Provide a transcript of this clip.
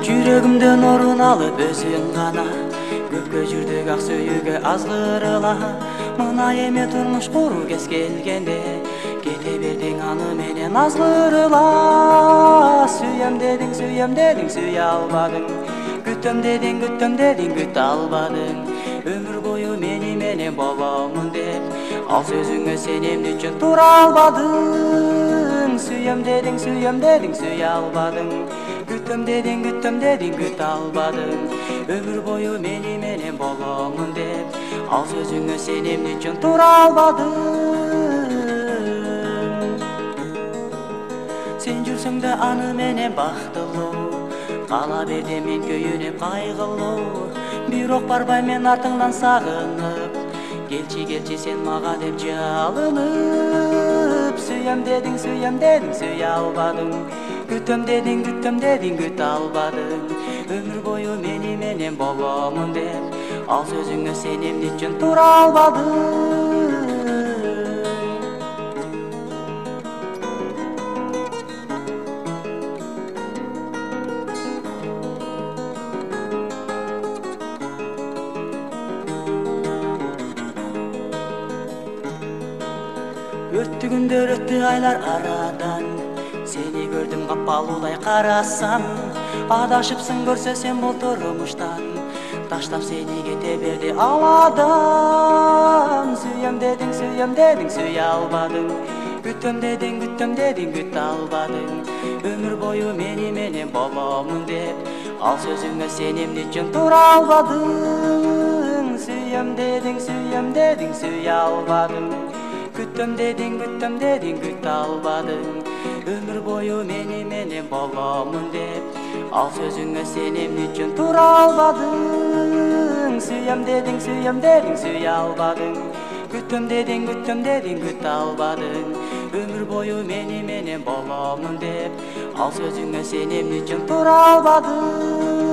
Жүрөгүмдөн орун алып өзүң гана көпкө жүрдүк ак сүйүүгө азгырыла. Мына эми турмуш куруу кез келгенде кете бердиң аны менен азгырыла. Сүйөм дедиң, сүйө албадың. Күтөм дедиң, күтө албадың. Өмүр бою мени менен боломун деп ал сөзүңө сен эмне үчүн тура албадың? Сүйөм дедиң, сүйө албадың. Күтөм дедиң, күтө албадың. Өмүр бою мени менен боломун деп ал сөзүңө сен эмне үчүн тура албадың? Сен жүрсөң да аны менен бактылуу, кала бердим мен көйүнүп кайгылуу. Бирок барбайм мен артыңдан сагынып, келчи сен мага деп жалынып. Сүйөм дедиң, сүйө албадың. Күтөм дедиң, күтө албадың. Өмүр бою мени менен боломун деп ал сөзүңө сен эмне үчүн тура албадың? Өттү күндөр, өттү айлар арадан, сени көрдүм капалуудай карасам. Адашыпсың көрсө сен бул турмуштан, таштап сени кете берди ал адам. Сүйөм дедиң, сүйө албадың. Күтөм дедиң, күтө албадың. Өмүр бою мени менен боломун деп ал сөзүңө сен эмне үчүн тура албадың? Сүйөм дедиң, сүйө албадың. Күтөм дедиң, күтө албадың. Өмүр бою мени менен боломун деп ал сөзүңө сен эмне үчүн тура албадың? Сүйөм дедиң, сүйө албадың. Күтөм дедиң, күтө албадың. Өмүр бою мени менен боломун деп ал сөзүңө сен эмне үчүн тура албадың?